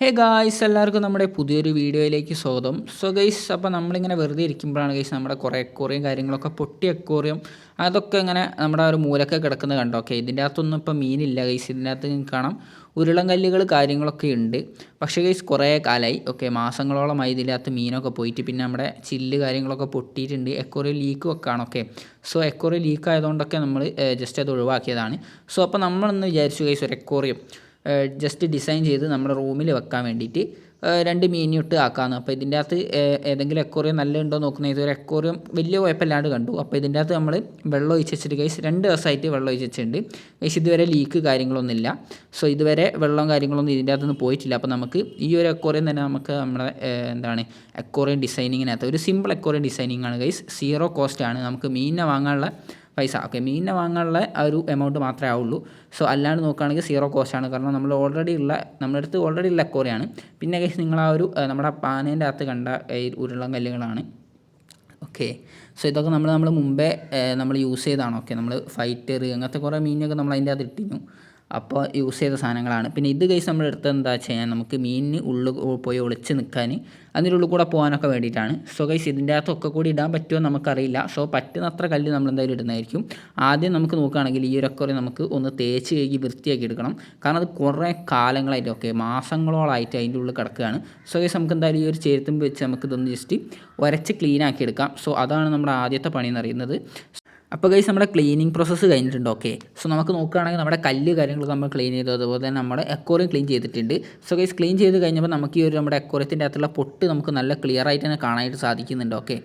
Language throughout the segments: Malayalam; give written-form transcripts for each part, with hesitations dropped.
ഹേ ഗായ്സ് എല്ലാവർക്കും നമ്മുടെ പുതിയൊരു വീഡിയോയിലേക്ക് സ്വാഗതം. സോ ഗൈസ്, അപ്പോൾ നമ്മളിങ്ങനെ വെറുതെ ഇരിക്കുമ്പോഴാണ് ഗൈസ് നമ്മുടെ കുറേ അക്വേറിയം കാര്യങ്ങളൊക്കെ പൊട്ടി അക്വേറിയം അതൊക്കെ ഇങ്ങനെ നമ്മുടെ ഒരു മൂലൊക്കെ കിടക്കുന്നത് കണ്ടോ. ഓക്കെ, ഇതിൻ്റെ അകത്തൊന്നും ഇപ്പോൾ മീനില്ല ഗൈസ്. ഇതിൻ്റെ അകത്ത് നിങ്ങൾക്ക് കാണാം ഉരുളൻ കല്ലുകൾ കാര്യങ്ങളൊക്കെ ഉണ്ട്. പക്ഷേ ഗൈസ് കുറേ കാലമായി, ഓക്കെ, മാസങ്ങളോളമായി ഇതിൻ്റെ അകത്ത് മീനൊക്കെ പോയിട്ട് പിന്നെ നമ്മുടെ ചില്ല് കാര്യങ്ങളൊക്കെ പൊട്ടിയിട്ടുണ്ട്. അക്വേറിയം ലീക്ക് വെക്കാണ്. ഓക്കെ, സോ അക്വേറിയം ലീക്ക് ആയതുകൊണ്ടൊക്കെ നമ്മൾ ജസ്റ്റ് അത് ഒഴിവാക്കിയതാണ്. സോ അപ്പോൾ നമ്മളൊന്ന് വിചാരിച്ചു ഗൈസ് ഒരു അക്വേറിയം ജസ്റ്റ് ഡിസൈൻ ചെയ്ത് നമ്മുടെ റൂമിൽ വെക്കാൻ വേണ്ടിയിട്ട് 2 മീനിട്ട് ആക്കാമെന്ന്. അപ്പോൾ ഇതിൻ്റെ അകത്ത് ഏതെങ്കിലും അക്വേറിയം നല്ല ഉണ്ടോ നോക്കുന്നത്. ഇതൊരു അക്വേറിയം വലിയ കുഴപ്പമില്ലാണ്ട് കണ്ടു. അപ്പോൾ ഇതിൻ്റെ അകത്ത് നമ്മൾ വെള്ളം ഒഴിച്ച് വെച്ചിട്ട് ഗൈസ് 2 ദിവസമായിട്ട് വെള്ളം ഒഴിച്ച് വെച്ചിട്ടുണ്ട് ഗൈസ്. ഇതുവരെ ലീക്ക് കാര്യങ്ങളൊന്നുമില്ല. സോ ഇതുവരെ വെള്ളം കാര്യങ്ങളൊന്നും ഇതിൻ്റെ അകത്തുനിന്ന് പോയിട്ടില്ല. അപ്പോൾ നമുക്ക് ഈ ഒരു അക്വേറിയം തന്നെ നമുക്ക് നമ്മുടെ അക്വേറിയം ഡിസൈനിങ്ങിനകത്ത് ഒരു സിമ്പിൾ അക്വേറിയം ഡിസൈനിങ് ആണ് ഗൈസ്. 0 കോസ്റ്റ് ആണ്. നമുക്ക് മീനിനെ വാങ്ങാനുള്ള പൈസ, ഓക്കെ, മീനിനെ വാങ്ങാനുള്ള ആ ഒരു എമൗണ്ട് മാത്രമേ ആവുള്ളൂ. സോ അല്ലാണ്ട് നോക്കുകയാണെങ്കിൽ 0 കോസ്റ്റാണ്. കാരണം നമ്മുടെ അടുത്ത് ഓൾറെഡി ഉള്ള അക്വേറിയമാണ്. പിന്നെ ഗൈസ് നിങ്ങൾ ആ ഒരു നമ്മുടെ പാനേൻ്റെ അകത്ത് കണ്ട ഈ ഉരുളൻ കല്ലുകളാണ്. ഓക്കെ, സോ ഇതൊക്കെ നമ്മൾ മുമ്പേ നമ്മൾ യൂസ് ചെയ്തതാണ്. ഓക്കെ, നമ്മൾ ഫൈറ്റർ അങ്ങനത്തെ കുറേ മീനൊക്കെ നമ്മൾ അതിൻ്റെ അകത്ത് ഇട്ടിരുന്നു. അപ്പോൾ യൂസ് ചെയ്ത സാധനങ്ങളാണ്. പിന്നെ ഇത് ഗൈസ് നമ്മൾ എടുത്തത് എന്താ വെച്ച് കഴിഞ്ഞാൽ നമുക്ക് മീനിന് ഉള്ളിൽ പോയി ഒളിച്ച് നിൽക്കാൻ അതിൻ്റെ ഉള്ളിൽ കൂടെ പോകാനൊക്കെ വേണ്ടിയിട്ടാണ്. സോ ഗൈസ് ഇതിൻ്റെ അകത്തൊക്കെ കൂടി ഇടാൻ പറ്റുമോ നമുക്കറിയില്ല. സോ പറ്റുന്നത്ര കല്ല് നമ്മൾ എന്തായാലും ഇടുന്നതായിരിക്കും. ആദ്യം നമുക്ക് നോക്കുകയാണെങ്കിൽ ഈ ഒരു അക്വേറിയം നമുക്ക് ഒന്ന് തേച്ച് കഴുകി വൃത്തിയാക്കി എടുക്കണം. കാരണം അത് കുറേ കാലങ്ങളായിട്ട്, ഓക്കെ, മാസങ്ങളോളായിട്ട് അതിൻ്റെ ഉള്ളിൽ കിടക്കുകയാണ്. സോ ഗൈസ് നമുക്ക് എന്തായാലും ഈ ഒരു ചേരുത്തുമ്പ് വെച്ച് നമുക്ക് ഇതൊന്ന് ജസ്റ്റ് ഉരച്ച് ക്ലീൻ ആക്കി എടുക്കാം. സോ അതാണ് നമ്മുടെ ആദ്യത്തെ പണി എന്ന് പറയുന്നത്. അപ്പോൾ ഗൈസ് നമ്മുടെ ക്ലീനിങ് പ്രോസസ്സ് കഴിഞ്ഞിട്ടുണ്ട്. ഓക്കെ, സോ നമുക്ക് നോക്കുകയാണെങ്കിൽ നമ്മുടെ കല്ല് കാര്യങ്ങളൊക്കെ നമ്മൾ ക്ലീൻ ചെയ്തു. അതുപോലെ തന്നെ നമ്മുടെ അക്വേറിയം ക്ലീൻ ചെയ്തിട്ടുണ്ട്. സോ ഗൈസ് ക്ലീൻ ചെയ്ത് കഴിഞ്ഞപ്പോൾ നമുക്ക് ഈ ഒരു നമ്മുടെ അക്വേറിയത്തിൻ്റെ അകത്തുള്ള പൊട്ട് നമുക്ക് നല്ല ക്ലിയർ ആയിട്ട് തന്നെ കാണാനായിട്ട് സാധിക്കുന്നുണ്ട്. ഓക്കെ,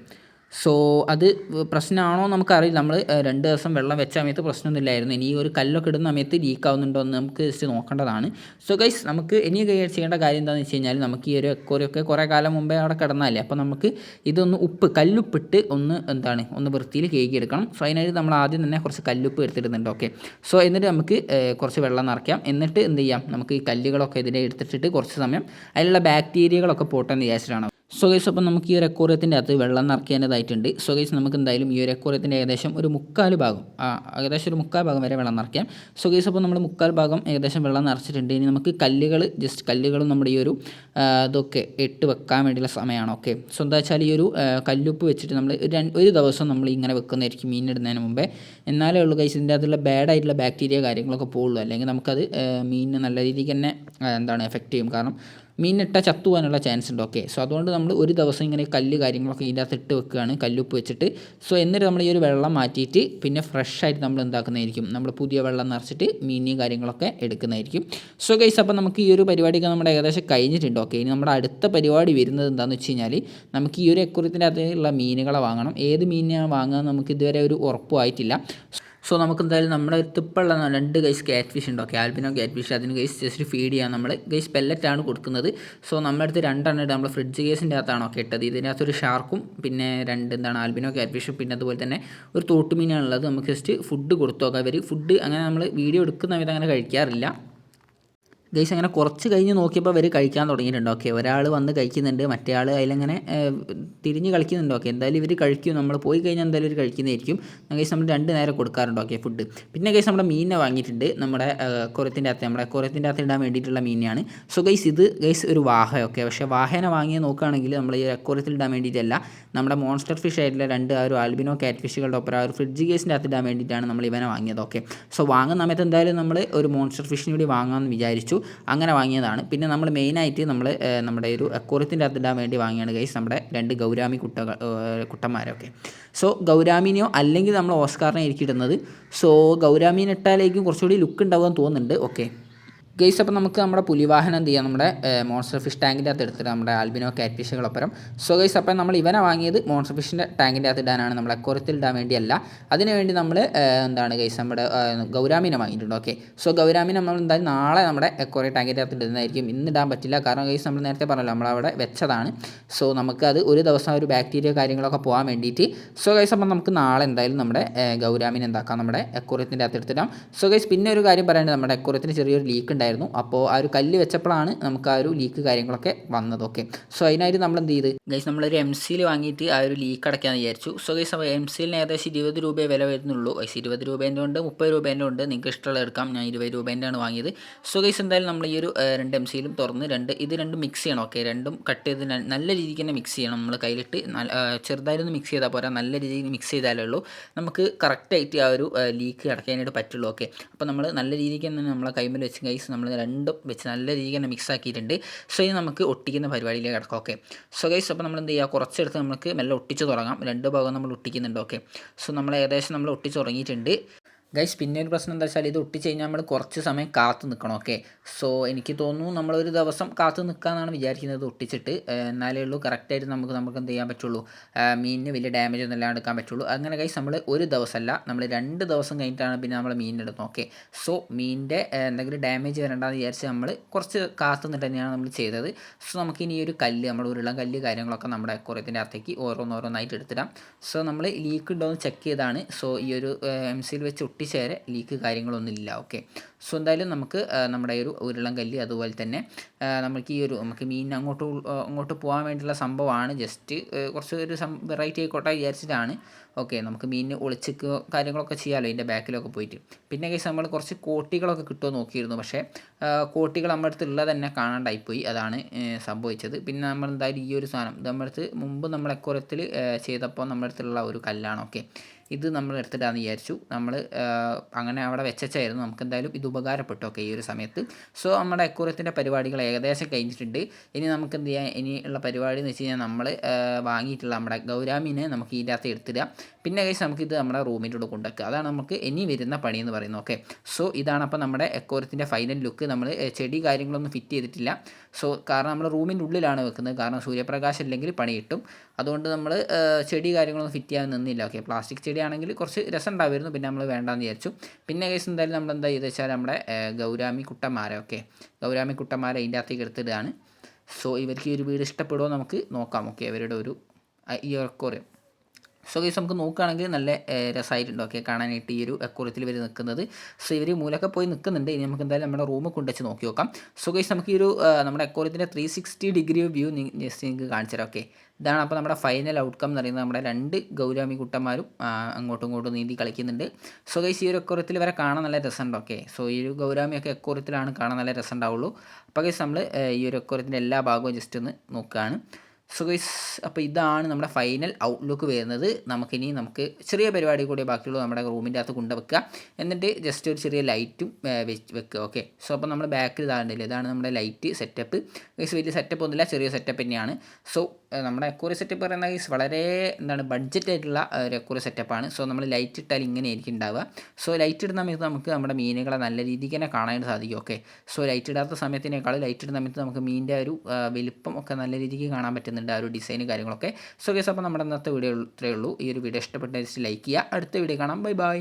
സോ അത് പ്രശ്നമാണോ നമുക്കറിയില്ല. നമ്മൾ 2 ദിവസം വെള്ളം വെച്ച സമയത്ത് പ്രശ്നമൊന്നുമില്ലായിരുന്നു. ഇനി ഈ ഒരു കല്ലൊക്കെ ഇടുന്ന സമയത്ത് ലീക്ക് ആവുന്നുണ്ടോ എന്ന് നമുക്ക് ജസ്റ്റ് നോക്കേണ്ടതാണ്. സോ ഗൈസ് നമുക്ക് ഇനി ചെയ്യേണ്ട കാര്യം എന്താണെന്ന് വെച്ച് കഴിഞ്ഞാൽ നമുക്ക് ഈ ഒരു അക്വേറിയമൊക്കെ കുറേ കാലം മുമ്പേ അവിടെ കിടന്നാലേ, അപ്പോൾ നമുക്ക് ഇതൊന്ന് കല്ലുപ്പിട്ട് ഒന്ന് വൃത്തിയിൽ കേകിയെടുക്കണം. സോ അതിനായിട്ട് നമ്മൾ ആദ്യം തന്നെ കുറച്ച് കല്ലുപ്പ് എടുത്തിടുന്നുണ്ട്. ഓക്കെ, സോ എന്നിട്ട് നമുക്ക് കുറച്ച് വെള്ളം നിറയ്ക്കാം. എന്നിട്ട് എന്ത് ചെയ്യാം, നമുക്ക് ഈ കല്ലുകളൊക്കെ ഇതിനെ എടുത്തിട്ട് കുറച്ച് സമയം അതിലുള്ള ബാക്ടീരിയകളൊക്കെ പോട്ടെന്ന് വിചാരിച്ചിട്ടാണ്. സോ ഗൈസ് അപ്പോൾ നമുക്ക് ഈ ഒരു അക്വേറിയത്തിൻ്റെ അകത്ത് വെള്ളം നിറയ്ക്കേണ്ടതായിട്ടുണ്ട്. സോ ഗൈസ് നമുക്ക് എന്തായാലും ഈ ഒരു അക്വേറിയത്തിൻ്റെ ഏകദേശം ഒരു 3/4 ഭാഗം വരെ വെള്ളം നിറയ്ക്കാം. സോ ഗൈസ് അപ്പോൾ നമ്മൾ 3/4 ഭാഗം ഏകദേശം വെള്ളം നിറച്ചിട്ടുണ്ട്. ഇനി നമുക്ക് കല്ലുകളും നമ്മുടെ ഈ ഒരു ഇതൊക്കെ ഇട്ട് വെക്കാൻ വേണ്ടിയുള്ള സമയമാണ്. ഓക്കെ, സോ എന്താ വെച്ചാൽ ഈ ഒരു കല്ലുപ്പ് വെച്ചിട്ട് നമ്മൾ ഒരു ദിവസം നമ്മൾ ഇങ്ങനെ വെക്കുന്നതായിരിക്കും മീനിടുന്നതിന് മുമ്പേ. എന്നാലേ ഉള്ളൂ ഗൈസ് ഇതിൻ്റെ അകത്തുള്ള ബാഡായിട്ടുള്ള ബാക്ടീരിയ കാര്യങ്ങളൊക്കെ പോകുള്ളൂ. അല്ലെങ്കിൽ നമുക്കത് മീനിന് നല്ല രീതിക്ക് തന്നെ എഫക്റ്റ് ചെയ്യും. കാരണം മീനിട്ട ചത്തു പോകാനുള്ള ചാൻസ് ഉണ്ട്. ഓക്കെ, സോ അതുകൊണ്ട് നമ്മൾ ഒരു ദിവസം ഇങ്ങനെ കല്ല് കാര്യങ്ങളൊക്കെ ഇതിൻ്റെ അകത്ത് ഇട്ട് വെക്കുകയാണ്, കല്ലുപ്പ് വെച്ചിട്ട്. സോ എന്നിട്ട് നമ്മൾ ഈ ഒരു വെള്ളം മാറ്റിയിട്ട് പിന്നെ ഫ്രഷ് ആയിട്ട് നമ്മൾ എന്താക്കുന്നതായിരിക്കും, നമ്മൾ പുതിയ വെള്ളം നിറച്ചിട്ട് മീനും കാര്യങ്ങളൊക്കെ എടുക്കുന്നതായിരിക്കും. സോ ഗൈസ് അപ്പോൾ നമുക്ക് ഈ ഒരു പരിപാടിയൊക്കെ നമ്മുടെ ഏകദേശം കഴിഞ്ഞിട്ടുണ്ട്. ഓക്കെ, ഇനി നമ്മുടെ അടുത്ത പരിപാടി വരുന്നത് എന്താണെന്ന് വെച്ച് കഴിഞ്ഞാൽ നമുക്ക് ഈ ഒരു അക്വേറിയത്തിൻ്റെ അകത്തുള്ള മീനുകളെ വാങ്ങണം. ഏത് മീനിനാണ് വാങ്ങുക നമുക്ക് ഇതുവരെ ഒരു ഉറപ്പുമായിട്ടില്ല. സോ നമുക്ക് എന്തായാലും നമ്മുടെ അടുത്തുള്ള 2 ഗൈസ് ക്യാറ്റ് ഫിഷ് ഉണ്ട്. Okay, albino cat fish. അതിന് ഗൈസ് ജസ്റ്റ് ഫീഡ് ചെയ്യാൻ നമ്മൾ ഗൈസ് പെല്ലറ്റാണ് കൊടുക്കുന്നത്. സോ നമ്മുടെ അടുത്ത് 2 ഇട്ട് നമ്മൾ ഫ്രിഡ്ജ് കേസിൻ്റെ അകത്താണോ ഇട്ടത്. ഇതിനകത്തൊരു ഷാർക്കും പിന്നെ 2 ആൽബിനോ ക്യാറ്റ് ഫിഷും പിന്നെ അതുപോലെ തന്നെ ഒരു തോട്ടുമീനാണുള്ളത്. നമുക്ക് ജസ്റ്റ് ഫുഡ് കൊടുത്തു നോക്കാം. അവർ ഫുഡ് അങ്ങനെ നമ്മൾ വീഡിയോ എടുക്കുന്ന സമയത്ത് അങ്ങനെ കഴിക്കാറില്ല ഗൈസ്. അങ്ങനെ കുറച്ച് കഴിഞ്ഞ് നോക്കിയപ്പോൾ അവർ കഴിക്കാൻ തുടങ്ങിയിട്ടുണ്ട്. ഓക്കെ, ഒരാൾ വന്ന് കഴിക്കുന്നുണ്ട്, മറ്റേ ആൾ അതിലങ്ങനെ തിരിഞ്ഞ് കളിക്കുന്നുണ്ട്. ഓക്കെ, എന്തായാലും ഇവർ കഴിക്കും. നമ്മൾ പോയി കഴിഞ്ഞാൽ എന്തായാലും ഇവർ കഴിക്കുന്നതായിരിക്കും. ഗൈസ് നമ്മൾ 2 നേരം കൊടുക്കാറുണ്ട്. Okay, food. പിന്നെ ഗൈസ് നമ്മുടെ മീനിനെ വാങ്ങിയിട്ടുണ്ട്. നമ്മുടെ അക്വേറിയത്തിൻ്റെ അകത്ത് ഇടാൻ വേണ്ടിയിട്ടുള്ള മീനാണ്. സോ ഗൈസ് ഇത് ഗൈസ് ഒരു വാഹ. ഓക്കെ, പക്ഷേ വാഹേനെ വാങ്ങിയ നോക്കുകയാണെങ്കിൽ നമ്മൾ ഈ അക്വേറിയത്തിൽ ഇടാൻ വേണ്ടിയിട്ടല്ല, നമ്മുടെ മോൺസ്റ്റർ ഫിഷ് ആയിട്ടുള്ള 2 ആ ഒരു ആൽബിനോ ക്യാറ്റ് ഫിഷുകളുടെ ഒപ്പം ആ ഒരു ഫ്രിഡ്ജ് കേസിൻ്റെ അകത്ത് ഇടാൻ വേണ്ടിയിട്ടാണ് നമ്മൾ ഇവനെ വാങ്ങിയത്. ഓക്കെ, സോ വാങ്ങുന്ന സമയത്ത് എന്തായാലും നമ്മൾ ഒരു മോൺസ്റ്റർ ഫിഷിന് കൂടി വാങ്ങാമെന്ന് വിചാരിച്ചു. അങ്ങനെ വാങ്ങിയതാണ്. പിന്നെ നമ്മൾ മെയിനായിട്ട് നമ്മുടെ ഒരു അക്വേറിയത്തിൻ്റെ അകത്ത് ഇടാൻ വേണ്ടി വാങ്ങിയാണ് ഗൈസ് നമ്മുടെ 2 ഗൗരാമി കുട്ടന്മാരൊക്കെ. സോ ഗൗരാമീനെയോ അല്ലെങ്കിൽ നമ്മൾ ഓസ്കാറിനെ ആയിരിക്കും ഇടുന്നത്. സോ ഗൗരാമീനെ ഇട്ടാലേക്കും കുറച്ചുകൂടി ലുക്ക് ഉണ്ടാവുമെന്ന് തോന്നുന്നുണ്ട്. ഓക്കെ ഗൈസ് അപ്പോൾ നമുക്ക് നമ്മുടെ പുലിവാഹനം എന്ത് ചെയ്യാം, നമ്മുടെ മോൺസ്റ്റർ ഫിഷ് ടാങ്കിൻ്റെ അകത്ത് എടുത്തിട്ട് നമ്മുടെ ആൽബിനോ ക്യാറ്റ് ഫിഷുകളൊപ്പം. സോ ഗൈസ് അപ്പോൾ നമ്മൾ ഇവനെ വാങ്ങിയത് മോൺസ്റ്റർ ഫിഷിൻ്റെ ടാങ്കിൻ്റെ അകത്ത് ഇടാനാണ്, നമ്മൾ അക്വേറിയത്തിൽ ഇടാൻ വേണ്ടിയല്ല. അതിനുവേണ്ടി നമ്മൾ ഗൈസ് നമ്മുടെ ഗൗരാമീനെ വാങ്ങിയിട്ടുണ്ട്. ഓക്കെ, സോ ഗൗരാമീനെ നമ്മൾ എന്തായാലും നാളെ നമ്മുടെ അക്വേറിയം ടാങ്കിൻ്റെ അകത്ത് ഇടുന്നതായിരിക്കും. ഇന്ന് ഇടാൻ പറ്റില്ല, കാരണം ഗൈസ് നമ്മൾ നേരത്തെ പറഞ്ഞല്ലോ നമ്മളവിടെ വെച്ചതാണ്. സോ നമുക്കത് ഒരു ദിവസം ഒരു ബാക്ടീരിയ കാര്യങ്ങളൊക്കെ പോകാൻ വേണ്ടിയിട്ട്. സോ ഗൈസ് അപ്പോൾ നമുക്ക് നാളെ എന്തായാലും നമ്മുടെ ഗൗരാമീനെ എന്താക്കാം, നമ്മുടെ അക്വേറിയത്തിൻ്റെ അകത്ത് എടുത്തിടാം. സോ ഗൈസ് പിന്നെ ഒരു കാര്യം പറയാനുണ്ട്, നമ്മുടെ അക്വേറിയത്തിന് ചെറിയൊരു ലീക്ക് ഉണ്ടായിരുന്നു. ഉണ്ടായിരുന്നു. അപ്പോൾ ആ ഒരു കല്ല് വെച്ചപ്പോഴാണ് നമുക്ക് ആ ഒരു ലീക്ക് കാര്യങ്ങളൊക്കെ വന്നത്. ഓക്കെ, സോ അതിനായിട്ട് നമ്മൾ എന്ത് ചെയ്ത് ഗൈസ്, നമ്മളൊരു MC വാങ്ങിയിട്ട് ആ ഒരു ലീക്ക് അടയ്ക്കാമെന്ന് വിചാരിച്ചു. സോ ഗൈസ്, അപ്പോൾ MC ഏകദേശം 20 രൂപയെ വില വരുന്നുള്ളൂ. ഗൈസ് 20 രൂപേൻ്റെ ഉണ്ട്, 30 രൂപേൻ്റെ ഉണ്ട്, നിങ്ങൾക്ക് ഇഷ്ടമുള്ള എടുക്കാം. ഞാൻ 20 രൂപേൻ്റെ ആണ് വാങ്ങിയത്. സോ ഗൈസ്, എന്തായാലും നമ്മൾ ഈ ഒരു 2 MC തുറന്ന് ഇത് രണ്ടും മിക്സ് ചെയ്യണം. ഓക്കെ, രണ്ടും കട്ട് ചെയ്ത് നല്ല രീതിക്ക് തന്നെ മിക്സ് ചെയ്യണം. നമ്മൾ കയ്യിലിട്ട് ചെറുതായിട്ടൊന്ന് മിക്സ് ചെയ്താൽ പോരാ, നല്ല രീതിയിൽ മിക്സ് ചെയ്താലേ ഉള്ളൂ നമുക്ക് കറക്റ്റായിട്ട് ആ ഒരു ലീക്ക് അടയ്ക്കാനായിട്ട് പറ്റുള്ളൂ. ഓക്കെ, അപ്പോൾ നമ്മൾ നല്ല രീതിക്ക് തന്നെ നമ്മളെ കൈമേൽ വെച്ച് ഗൈസ് നമ്മൾ രണ്ടും വെച്ച് നല്ല രീതിക്ക് തന്നെ മിക്സ് ആക്കിയിട്ടുണ്ട്. സോ ഇനി നമുക്ക് ഒട്ടിക്കുന്ന പരിപാടിയിലേക്ക് കിടക്കാം. ഓക്കെ, സോ ഗൈസ്, അപ്പോൾ നമ്മൾ എന്ത് ചെയ്യുക, കുറച്ചെടുത്ത് നമുക്ക് മെല്ലെ ഒട്ടിച്ച് തുടങ്ങാം. 2 ഭാഗം നമ്മൾ ഒട്ടിക്കുന്നുണ്ട്. ഓക്കെ, സോ നമ്മൾ ഏകദേശം നമ്മൾ ഒട്ടിച്ച് തുടങ്ങിയിട്ടുണ്ട്. ഗൈസ്, പിന്നെ ഒരു പ്രശ്നം എന്താ വെച്ചാൽ ഇത് ഒട്ടിച്ച് കഴിഞ്ഞാൽ നമ്മൾ കുറച്ച് സമയം കാത്തു നിൽക്കണം. ഓക്കെ, സോ എനിക്ക് തോന്നുന്നു നമ്മളൊരു ദിവസം കാത്തു നിൽക്കാമെന്നാണ് വിചാരിക്കുന്നത് ഒട്ടിച്ചിട്ട്. എന്നാലേ ഉള്ളൂ കറക്റ്റായിട്ട് നമുക്ക് എന്ത് ചെയ്യാൻ പറ്റുള്ളൂ, മീനിന് വലിയ ഡാമേജ് ഒന്നും ഇല്ലാണ്ട് എടുക്കാൻ പറ്റുള്ളൂ. അങ്ങനെ ഗൈസ്, നമ്മൾ ഒരു ദിവസമല്ല, നമ്മൾ 2 ദിവസം കഴിഞ്ഞിട്ടാണ് പിന്നെ നമ്മൾ മീനിനെടുക്കുന്നത്. ഓക്കെ, സോ മീനിൻ്റെ എന്തെങ്കിലും ഡാമേജ് വരണ്ടെന്ന് വിചാരിച്ച് നമ്മൾ കുറച്ച് കാത്തു നിന്നിട്ട് തന്നെയാണ് നമ്മൾ ചെയ്തത്. സോ നമുക്കിനി ഈ ഒരു കല്ല്, നമ്മൾ ഉരുളൻ കല്ല് കാര്യങ്ങളൊക്കെ നമ്മുടെ അക്വേറിയത്തിൻ്റെ അകത്തേക്ക് ഓരോന്നോരോന്നായിട്ട് എടുത്തിടാം. സോ നമ്മൾ ലീക്ക് ഉണ്ടോ എന്ന് ചെക്ക് ചെയ്താണ്. സോ ഈ ഒരു MC വെച്ച് ഒട്ടിച്ചേരെ ലീക്ക് കാര്യങ്ങളൊന്നും ഇല്ല. ഓക്കെ, സോ എന്തായാലും നമുക്ക് നമ്മുടെ ഒരു ഉരുളൻ കല്ല്, അതുപോലെ തന്നെ നമുക്ക് മീൻ അങ്ങോട്ട് പോകാൻ വേണ്ടിയിട്ടുള്ള സംഭവമാണ്. ജസ്റ്റ് കുറച്ച് ഒരു വെറൈറ്റി ആയിക്കോട്ടെ വിചാരിച്ചിട്ടാണ്. ഓക്കെ, നമുക്ക് മീനിന് ഒളിച്ചിക്കുക കാര്യങ്ങളൊക്കെ ചെയ്യാമല്ലോ ഇതിൻ്റെ ബാക്കിലൊക്കെ പോയിട്ട്. പിന്നെ കേസ് നമ്മൾ കുറച്ച് കോട്ടികളൊക്കെ കിട്ടുമോ നോക്കിയിരുന്നു. പക്ഷേ കോട്ടികൾ നമ്മുടെ അടുത്ത് ഉള്ളത് തന്നെ കാണാണ്ടായിപ്പോയി, അതാണ് സംഭവിച്ചത്. പിന്നെ നമ്മൾ എന്തായാലും ഈ ഒരു സാധനം നമ്മുടെ അടുത്ത് മുമ്പ് നമ്മൾ അക്വേറിയത്തിൽ ചെയ്തപ്പോൾ നമ്മുടെ അടുത്തുള്ള ഒരു കല്ലാണ്. ഓക്കെ, ഇത് നമ്മൾ എടുത്തിട്ടാന്ന് വിചാരിച്ചു. നമ്മൾ അങ്ങനെ അവിടെ വെച്ചായിരുന്നു. നമുക്ക് എന്തായാലും ഇത് ഉപകാരപ്പെട്ടു. ഓക്കെ, ഈ ഒരു സമയത്ത്. സോ നമ്മുടെ അക്വേറിയത്തിൻ്റെ പരിപാടികൾ ഏകദേശം കഴിഞ്ഞിട്ടുണ്ട്. ഇനി നമുക്ക് എന്ത് ചെയ്യാം, ഇനിയുള്ള പരിപാടി എന്ന് വെച്ച് കഴിഞ്ഞാൽ നമ്മൾ വാങ്ങിയിട്ടുള്ള നമ്മുടെ ഗൗരാമീനെ നമുക്ക് ഇതിൻ്റെ അകത്ത് എടുത്തിടുക. പിന്നെ കഴിച്ച് നമുക്കിത് നമ്മുടെ റൂമിൻ്റെ ഉള്ളിൽ കൊണ്ടുവയ്ക്കുക. അതാണ് നമുക്ക് ഇനി വരുന്ന പണി എന്ന് പറയുന്നത്. ഓക്കെ, സോ ഇതാണ് അപ്പോൾ നമ്മുടെ അക്വേറിയത്തിൻ്റെ ഫൈനൽ ലുക്ക്. നമ്മൾ ചെടി കാര്യങ്ങളൊന്നും ഫിറ്റ് ചെയ്തിട്ടില്ല. സോ കാരണം നമ്മൾ റൂമിൻ്റെ ഉള്ളിലാണ് വെക്കുന്നത്. കാരണം സൂര്യപ്രകാശം ഇല്ലെങ്കിൽ പണി കിട്ടും. അതുകൊണ്ട് നമ്മൾ ചെടി കാര്യങ്ങളൊന്നും ഫിറ്റ് ചെയ്യാൻ നിന്നില്ല. ഓക്കെ, പ്ലാസ്റ്റിക് ചെടി ആണെങ്കിൽ കുറച്ച് രസം ഉണ്ടാവുമായിരുന്നു. പിന്നെ നമ്മൾ വേണ്ടാന്ന് വിചാരിച്ചു. പിന്നെ കേസ് എന്തായാലും നമ്മൾ എന്താ ചെയ്തെന്ന് വെച്ചാൽ നമ്മുടെ ഗൗരാമി കുട്ടന്മാരെ, ഓക്കെ, ഗൗരാമി കുട്ടന്മാരെ അതിൻ്റെ അകത്തേക്ക് എടുത്തിടുകയാണ്. സോ ഇവർക്ക് ഈ ഒരു വീട് ഇഷ്ടപ്പെടുമോ നമുക്ക് നോക്കാം. ഓക്കെ, അവരുടെ ഒരു ഈ അക്വേറിയം. സോ ഗൈസ്, നമുക്ക് നോക്കുകയാണെങ്കിൽ നല്ല രസമായിട്ടുണ്ട്. ഓക്കെ, കാണാനായിട്ട് ഈ ഒരു അക്വേറിയത്തിൽ ഇവർ നിൽക്കുന്നത്. സോ ഇവർ മൂലൊക്കെ പോയി നിൽക്കുന്നുണ്ട്. ഇനി നമുക്ക് എന്തായാലും നമ്മുടെ റൂമിൽ കൊണ്ടുവച്ച് നോക്കി നോക്കാം. സോ ഗൈസ്, നമുക്ക് ഈ ഒരു നമ്മുടെ അക്വേറിയത്തിൻ്റെ 360 ഡിഗ്രി വ്യൂ ജസ്റ്റ് നിങ്ങൾക്ക് കാണിച്ചു തരാം. ഓക്കെ, ഇതാണ് അപ്പോൾ നമ്മുടെ ഫൈനൽ ഔട്ട്കം എന്ന് പറയുന്നത്. നമ്മുടെ 2 ഗൗരാമി കുട്ടന്മാരും അങ്ങോട്ടും ഇങ്ങോട്ടും നീന്തി കളിക്കുന്നുണ്ട്. സോ ഗൈസ്, ഈ ഒരു അക്വേറിയത്തിൽ ഇവരെ കാണാൻ നല്ല രസമുണ്ട്. ഓക്കെ, സോ ഈ ഒരു ഗൗരാമിയൊക്കെ അക്വേറിയത്തിലാണ് കാണാൻ നല്ല രസം ഉണ്ടാവുള്ളൂ. അപ്പോൾ ഗൈസ്, നമ്മൾ ഈ ഒരു അക്വേറിയത്തിൻ്റെ എല്ലാ ഭാഗവും ജസ്റ്റ് ഒന്ന് നോക്കുകയാണ്. സോ ഗൈസ്, അപ്പോൾ ഇതാണ് നമ്മുടെ ഫൈനൽ ഔട്ട്ലുക്ക് വരുന്നത്. നമുക്ക് ചെറിയ പരിപാടി കൂടി ബാക്കിയുള്ളൂ. നമ്മുടെ റൂമിൻ്റെ അകത്ത് കൊണ്ടുവെക്കുക. എന്നിട്ട് ജസ്റ്റ് ഒരു ചെറിയ ലൈറ്റും വെക്കുക. ഓക്കെ, സോ അപ്പോൾ നമ്മൾ ബാക്കിൽ ഇതാണ്ടില്ല, ഇതാണ് നമ്മുടെ ലൈറ്റ് സെറ്റപ്പ്. ഗൈസ്, വലിയ സെറ്റപ്പ് ഒന്നുമില്ല, ചെറിയ സെറ്റപ്പ് തന്നെയാണ്. സോ നമ്മുടെ അക്വേറിയം സെറ്റപ്പ് പറയുന്ന ഗൈസ് വളരെ ബഡ്ജറ്റ് ആയിട്ടുള്ള ഒരു അക്വേറിയം സെറ്റപ്പാണ്. സോ നമ്മൾ ലൈറ്റ് ഇട്ടാൽ ഇങ്ങനെ ആയിരിക്കും ഉണ്ടാവുക. സോ ലൈറ്റ് ഇടുന്ന സമയത്ത് നമുക്ക് നമ്മുടെ മീനുകളെ നല്ല രീതിക്ക് തന്നെ കാണാനായിട്ട് സാധിക്കും. ഓക്കെ, സോ ലൈറ്റ് ഇടാത്ത സമയത്തിനേക്കാൾ ലൈറ്റ് ഇടുന്ന സമയത്ത് നമുക്ക് മീനിൻ്റെ ഒരു വലിപ്പം ഒക്കെ നല്ല രീതിക്ക് കാണാൻ പറ്റുന്നുണ്ട്, ആ ഒരു ഡിസൈൻ കാര്യങ്ങളൊക്കെ. സോ ഗൈസ്, അപ്പോൾ നമ്മുടെ ഇന്നത്തെ വീഡിയോ ഇത്രയേ ഉള്ളൂ. ഈ ഒരു വീഡിയോ ഇഷ്ടപ്പെട്ട ലൈക്ക് ചെയ്യുക. അടുത്ത വീഡിയോ കാണാം. Bye bye.